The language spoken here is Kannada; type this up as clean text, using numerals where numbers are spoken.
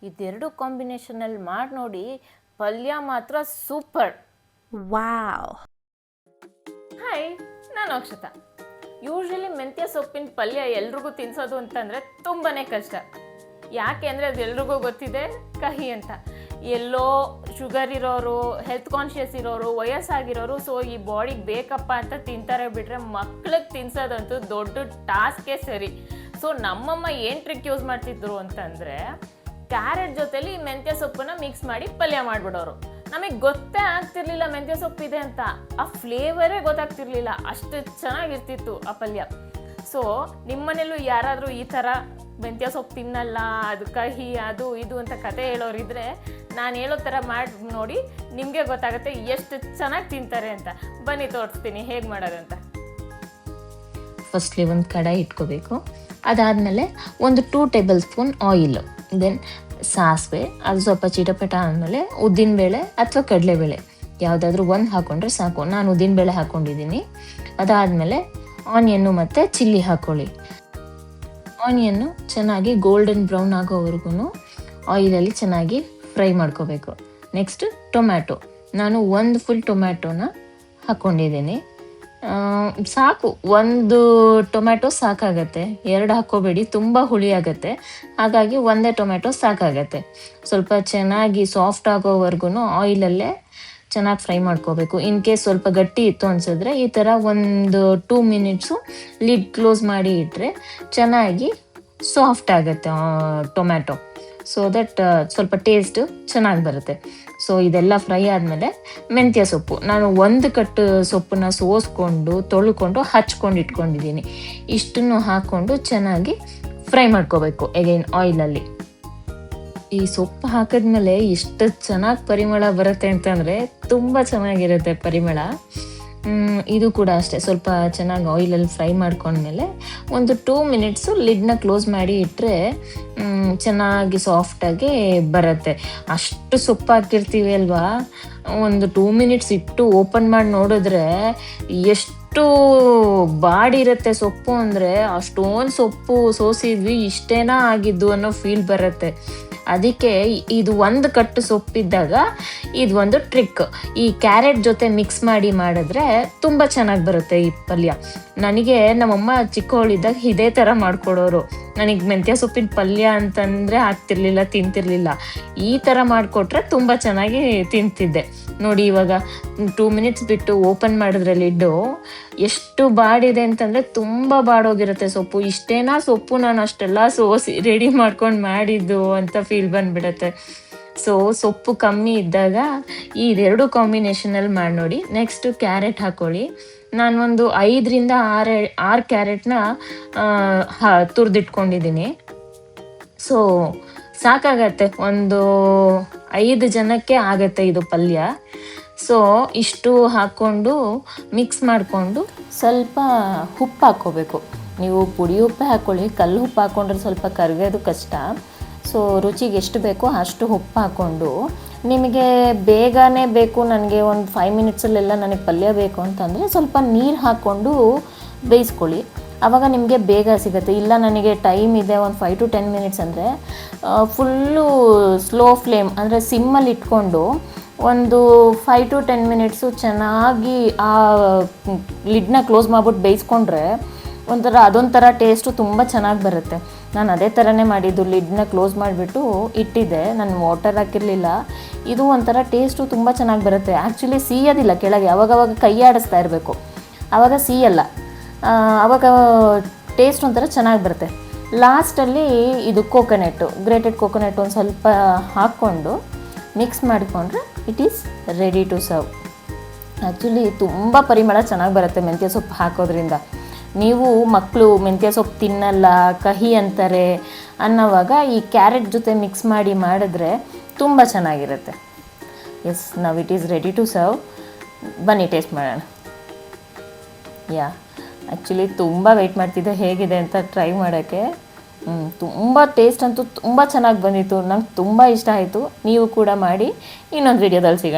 ಇದೆರಡು ಕಾಂಬಿನೇಷನಲ್ಲಿ ಮಾಡಿ ನೋಡಿ, ಪಲ್ಯ ಮಾತ್ರ ಸೂಪರ್. ವಾವ್. ಹಾಯ್, ನಾನು ಅಕ್ಷತಾ. ಯೂಶ್ವಲಿ ಮೆಂತ್ಯ ಸೊಪ್ಪಿನ ಪಲ್ಯ ಎಲ್ರಿಗೂ ತಿನ್ಸೋದು ಅಂತಂದರೆ ತುಂಬಾ ಕಷ್ಟ. ಯಾಕೆ ಅಂದರೆ ಅದು ಎಲ್ರಿಗೂ ಗೊತ್ತಿದೆ ಕಹಿ ಅಂತ. ಎಲ್ಲೋ ಶುಗರ್ ಇರೋರು, ಹೆಲ್ತ್ ಕಾನ್ಷಿಯಸ್ ಇರೋರು, ವಯಸ್ಸಾಗಿರೋರು ಸೊ ಈ ಬಾಡಿಗೆ ಬೇಕಪ್ಪ ಅಂತ ತಿಂತಾರೆ ಬಿಟ್ಟರೆ ಮಕ್ಳಿಗೆ ತಿನ್ಸೋದಂತೂ ದೊಡ್ಡ ಟಾಸ್ಕೇ ಸರಿ. ಸೊ ನಮ್ಮಮ್ಮ ಏನು ಟ್ರಿಕ್ ಯೂಸ್ ಮಾಡ್ತಿದ್ರು ಅಂತಂದರೆ, ಕ್ಯಾರೆಟ್ ಜೊತೆಲಿ ಮೆಂತ್ಯ ಸೊಪ್ಪನ್ನ ಮಿಕ್ಸ್ ಮಾಡಿ ಪಲ್ಯ ಮಾಡಿಬಿಡೋರು. ನಮಗೆ ಗೊತ್ತೇ ಆಗ್ತಿರ್ಲಿಲ್ಲ ಮೆಂತ್ಯ ಸೊಪ್ಪಿದೆ ಅಂತ, ಆ ಫ್ಲೇವರೇ ಗೊತ್ತಾಗ್ತಿರ್ಲಿಲ್ಲ, ಅಷ್ಟು ಚೆನ್ನಾಗಿರ್ತಿತ್ತು ಆ ಪಲ್ಯ. ಸೊ ನಿಮ್ಮನೇಲೂ ಯಾರಾದರೂ ಈ ಥರ ಮೆಂತ್ಯ ಸೊಪ್ಪು ತಿನ್ನಲ್ಲ, ಅದು ಕಹಿ, ಅದು ಇದು ಅಂತ ಕತೆ ಹೇಳೋರಿದ್ರೆ ನಾನು ಹೇಳೋ ಥರ ಮಾಡಿ ನೋಡಿ, ನಿಮಗೆ ಗೊತ್ತಾಗುತ್ತೆ ಎಷ್ಟು ಚೆನ್ನಾಗಿ ತಿಂತಾರೆ ಅಂತ. ಬನ್ನಿ ತೋರಿಸ್ತೀನಿ ಹೇಗೆ ಮಾಡೋದಂತ. ಫಸ್ಟ್ಲಿ ಒಂದು ಕಡಾಯಿ ಇಟ್ಕೋಬೇಕು. ಅದಾದಮೇಲೆ ಒಂದು 2 ಟೇಬಲ್ ಸ್ಪೂನ್ ಆಯಿಲ್, ದೆನ್ ಸಾಸಿವೆ, ಅದು ಸ್ವಲ್ಪ ಚಿಟಪಟ ಆದಮೇಲೆ ಉದ್ದಿನಬೇಳೆ ಅಥವಾ ಕಡಲೆಬೇಳೆ ಯಾವುದಾದ್ರೂ ಒಂದು ಹಾಕ್ಕೊಂಡ್ರೆ ಸಾಕು. ನಾನು ಉದ್ದಿನಬೇಳೆ ಹಾಕ್ಕೊಂಡಿದ್ದೀನಿ. ಅದಾದಮೇಲೆ ಆನಿಯನ್ನು ಮತ್ತು ಚಿಲ್ಲಿ ಹಾಕ್ಕೊಳ್ಳಿ. ಆನಿಯನ್ನು ಚೆನ್ನಾಗಿ ಗೋಲ್ಡನ್ ಬ್ರೌನ್ ಆಗೋವರೆಗೂ ಆಯಿಲಲ್ಲಿ ಚೆನ್ನಾಗಿ ಫ್ರೈ ಮಾಡ್ಕೋಬೇಕು. ನೆಕ್ಸ್ಟ್ ಟೊಮ್ಯಾಟೊ, ನಾನು 1 ಫುಲ್ ಟೊಮ್ಯಾಟೊನ ಹಾಕ್ಕೊಂಡಿದ್ದೀನಿ. ಸಾಕು, 1 ಟೊಮ್ಯಾಟೊ ಸಾಕಾಗತ್ತೆ, 2 ಹಾಕ್ಕೋಬೇಡಿ, ತುಂಬ ಹುಳಿ ಆಗುತ್ತೆ. ಹಾಗಾಗಿ 1 ಟೊಮ್ಯಾಟೊ ಸಾಕಾಗತ್ತೆ. ಸ್ವಲ್ಪ ಚೆನ್ನಾಗಿ ಸಾಫ್ಟ್ ಆಗೋವರೆಗೂ ಆಯಿಲಲ್ಲೇ ಚೆನ್ನಾಗಿ ಫ್ರೈ ಮಾಡ್ಕೋಬೇಕು. ಇನ್ ಕೇಸ್ ಸ್ವಲ್ಪ ಗಟ್ಟಿ ಇತ್ತು ಅನ್ಸಿದ್ರೆ ಈ ಥರ ಒಂದು 2 ಮಿನಿಟ್ಸು ಲಿಡ್ ಕ್ಲೋಸ್ ಮಾಡಿ ಇಟ್ಟರೆ ಚೆನ್ನಾಗಿ ಸಾಫ್ಟ್ ಆಗುತ್ತೆ ಟೊಮ್ಯಾಟೊ. ಸೊ ದಟ್ ಸ್ವಲ್ಪ ಟೇಸ್ಟ್ ಚೆನ್ನಾಗಿ ಬರುತ್ತೆ. ಸೊ ಇದೆಲ್ಲ ಫ್ರೈ ಆದಮೇಲೆ ಮೆಂತ್ಯ ಸೊಪ್ಪು, ನಾನು 1 ಕಟ್ಟು ಸೊಪ್ಪನ್ನ ಸೋಸ್ಕೊಂಡು ತೊಳ್ಕೊಂಡು ಹಚ್ಕೊಂಡು ಇಟ್ಕೊಂಡಿದ್ದೀನಿ. ಇಷ್ಟನ್ನು ಹಾಕ್ಕೊಂಡು ಚೆನ್ನಾಗಿ ಫ್ರೈ ಮಾಡ್ಕೋಬೇಕು ಎಗೈನ್ ಆಯಿಲಲ್ಲಿ. ಈ ಸೊಪ್ಪು ಹಾಕಿದ್ಮೇಲೆ ಎಷ್ಟು ಚೆನ್ನಾಗಿ ಪರಿಮಳ ಬರುತ್ತೆ ಅಂತಂದರೆ ತುಂಬ ಚೆನ್ನಾಗಿರುತ್ತೆ ಪರಿಮಳ. ಇದು ಕೂಡ ಅಷ್ಟೇ, ಸ್ವಲ್ಪ ಚೆನ್ನಾಗಿ ಆಯಿಲಲ್ಲಿ ಫ್ರೈ ಮಾಡ್ಕೊಂಡ್ಮೇಲೆ ಒಂದು 2 ಮಿನಿಟ್ಸು ಲಿಡ್ನ ಕ್ಲೋಸ್ ಮಾಡಿ ಇಟ್ಟರೆ ಚೆನ್ನಾಗಿ ಸಾಫ್ಟಾಗಿ ಬರುತ್ತೆ. ಅಷ್ಟು ಸೊಪ್ಪು ಹಾಕಿರ್ತೀವಿ ಅಲ್ವಾ, ಒಂದು 2 ಮಿನಿಟ್ಸ್ ಇಟ್ಟು ಓಪನ್ ಮಾಡಿ ನೋಡಿದ್ರೆ ಎಷ್ಟು ಬಾಡಿರುತ್ತೆ ಸೊಪ್ಪು ಅಂದರೆ, ಅಷ್ಟೊಂದು ಸೊಪ್ಪು ಸೋಸಿದ್ವಿ, ಇಷ್ಟೇನಾ ಆಗಿದ್ದು ಅನ್ನೋ ಫೀಲ್ ಬರುತ್ತೆ. ಅದಕ್ಕೆ ಇದು 1 ಕಟ್ಟು ಸೊಪ್ಪಿದ್ದಾಗ ಇದು ಒಂದು ಟ್ರಿಕ್. ಈ ಕ್ಯಾರೆಟ್ ಜೊತೆ ಮಿಕ್ಸ್ ಮಾಡಿ ಮಾಡಿದ್ರೆ ತುಂಬ ಚೆನ್ನಾಗಿ ಬರುತ್ತೆ ಈ ಪಲ್ಯ. ನನಗೆ ನಮ್ಮಮ್ಮ ಚಿಕ್ಕವಳಿದ್ದಾಗ ಇದೇ ಥರ ಮಾಡಿಕೊಡೋರು. ನನಗೆ ಮೆಂತ್ಯ ಸೊಪ್ಪಿನ ಪಲ್ಯ ಅಂತಂದರೆ ಆಗ್ತಿರ್ಲಿಲ್ಲ, ತಿಂತಿರ್ಲಿಲ್ಲ. ಈ ಥರ ಮಾಡಿಕೊಟ್ರೆ ತುಂಬ ಚೆನ್ನಾಗಿ ತಿಂತಿದ್ದೆ. ನೋಡಿ ಇವಾಗ 2 ಮಿನಿಟ್ಸ್ ಬಿಟ್ಟು ಓಪನ್ ಮಾಡಿದ್ರೆ ಲಿಡ್ಡು ಎಷ್ಟು ಬಾಡಿದೆ ಅಂತಂದರೆ ತುಂಬ ಬಾಡೋಗಿರುತ್ತೆ ಸೊಪ್ಪು. ಇಷ್ಟೇನಾ ಸೊಪ್ಪು ನಾನು ಅಷ್ಟೆಲ್ಲ ಸೋಸಿ ರೆಡಿ ಮಾಡ್ಕೊಂಡು ಮಾಡಿದ್ದು ಅಂತ ಫೀಲ್ ಬಂದುಬಿಡುತ್ತೆ. ಸೊ ಸೊಪ್ಪು ಕಮ್ಮಿ ಇದ್ದಾಗ ಈ 2 ಕಾಂಬಿನೇಷನಲ್ಲಿ ಮಾಡಿ ನೋಡಿ. ನೆಕ್ಸ್ಟು ಕ್ಯಾರೆಟ್ ಹಾಕ್ಕೊಳ್ಳಿ. ನಾನು ಒಂದು 5ರಿಂದ 6 ಕ್ಯಾರೆಟ್ನ ತುರಿದಿಟ್ಕೊಂಡಿದ್ದೀನಿ. ಸೊ ಸಾಕಾಗತ್ತೆ, ಒಂದು 5 ಜನಕ್ಕೆ ಆಗತ್ತೆ ಇದು ಪಲ್ಯ. ಸೊ ಇಷ್ಟು ಹಾಕ್ಕೊಂಡು ಮಿಕ್ಸ್ ಮಾಡಿಕೊಂಡು ಸ್ವಲ್ಪ ಉಪ್ಪು ಹಾಕ್ಕೋಬೇಕು. ನೀವು ಪುಡಿ ಉಪ್ಪು ಹಾಕ್ಕೊಳ್ಳಿ, ಕಲ್ಲು ಉಪ್ಪು ಹಾಕ್ಕೊಂಡ್ರೆ ಸ್ವಲ್ಪ ಕರಗೋದು ಕಷ್ಟ. ಸೊ ರುಚಿಗೆ ಎಷ್ಟು ಬೇಕೋ ಅಷ್ಟು ಉಪ್ಪು ಹಾಕ್ಕೊಂಡು, ನಿಮಗೆ ಬೇಗನೆ ಬೇಕು, ನನಗೆ ಒಂದು 5 ಮಿನಿಟ್ಸಲ್ಲೆಲ್ಲ ನನಗೆ ಪಲ್ಯ ಬೇಕು ಅಂತಂದರೆ ಸ್ವಲ್ಪ ನೀರು ಹಾಕ್ಕೊಂಡು ಬೇಯಿಸ್ಕೊಳ್ಳಿ. ಆವಾಗ ನಿಮಗೆ ಬೇಗ ಸಿಗುತ್ತೆ. ಇಲ್ಲ ನನಗೆ ಟೈಮ್ ಇದೆ ಒಂದು 5 to 10 ಮಿನಿಟ್ಸ್ ಅಂದರೆ ಫುಲ್ಲು ಸ್ಲೋ ಫ್ಲೇಮ್ ಅಂದರೆ ಸಿಮ್ಮಲ್ಲಿ ಇಟ್ಕೊಂಡು ಒಂದು 5 to 10 ಮಿನಿಟ್ಸು ಚೆನ್ನಾಗಿ ಆ ಲಿಡ್ನ ಕ್ಲೋಸ್ ಮಾಡ್ಬಿಟ್ಟು ಬೇಯಿಸ್ಕೊಂಡ್ರೆ ಒಂಥರ ಅದೊಂಥರ ಟೇಸ್ಟು ತುಂಬ ಚೆನ್ನಾಗಿ ಬರುತ್ತೆ. ನಾನು ಅದೇ ಥರನೇ ಮಾಡಿದ್ದು, ಲಿಡ್ನ ಕ್ಲೋಸ್ ಮಾಡಿಬಿಟ್ಟು ಇಟ್ಟಿದ್ದೆ, ನಾನು ವಾಟರ್ ಹಾಕಿರಲಿಲ್ಲ. ಇದು ಒಂಥರ ಟೇಸ್ಟು ತುಂಬ ಚೆನ್ನಾಗಿ ಬರುತ್ತೆ. ಆ್ಯಕ್ಚುಲಿ ಸಿಯೋದಿಲ್ಲ ಕೆಳಗೆ, ಅವಾಗವಾಗ ಕೈ ಆಡಿಸ್ತಾ ಇರಬೇಕು, ಆವಾಗ ಸಿಯಲ್ಲ, ಆವಾಗ ಟೇಸ್ಟ್ ಒಂಥರ ಚೆನ್ನಾಗಿ ಬರುತ್ತೆ. ಲಾಸ್ಟಲ್ಲಿ ಇದು ಗ್ರೇಟೆಡ್ ಕೋಕೋನಟ್ ಒಂದು ಸ್ವಲ್ಪ ಹಾಕ್ಕೊಂಡು ಮಿಕ್ಸ್ ಮಾಡಿಕೊಂಡ್ರೆ it is ready to serve. Actually ತುಂಬ ಪರಿಮಳ ಚೆನ್ನಾಗಿ ಬರುತ್ತೆ ಮೆಂತ್ಯ ಸೊಪ್ಪು ಹಾಕೋದ್ರಿಂದ. ನೀವು ಮಕ್ಕಳು ಮೆಂತ್ಯ ಸೊಪ್ಪು ತಿನ್ನಲ್ಲ, ಕಹಿ ಅಂತಾರೆ ಅನ್ನೋವಾಗ ಈ ಕ್ಯಾರೆಟ್ ಜೊತೆ ಮಿಕ್ಸ್ ಮಾಡಿ ಮಾಡಿದ್ರೆ ತುಂಬ ಚೆನ್ನಾಗಿರುತ್ತೆ. Yes, now it is ready to serve. ಬನ್ನಿ ಟೇಸ್ಟ್ ಮಾಡೋಣ. ಆ್ಯಕ್ಚುಲಿ ತುಂಬ ವೆಯ್ಟ್ ಮಾಡ್ತಿದ್ದೆ ಹೇಗಿದೆ ಅಂತ ಟ್ರೈ ಮಾಡೋಕ್ಕೆ. ತುಂಬ ಟೇಸ್ಟ್ ಅಂತೂ ತುಂಬ ಚೆನ್ನಾಗಿ ಬಂದಿತ್ತು, ನಂಗೆ ತುಂಬ ಇಷ್ಟ ಆಯಿತು. ನೀವು ಕೂಡ ಮಾಡಿ. ಇನ್ನೊಂದು ವಿಡಿಯೋದಲ್ಲಿ ಸಿಗೋಣ.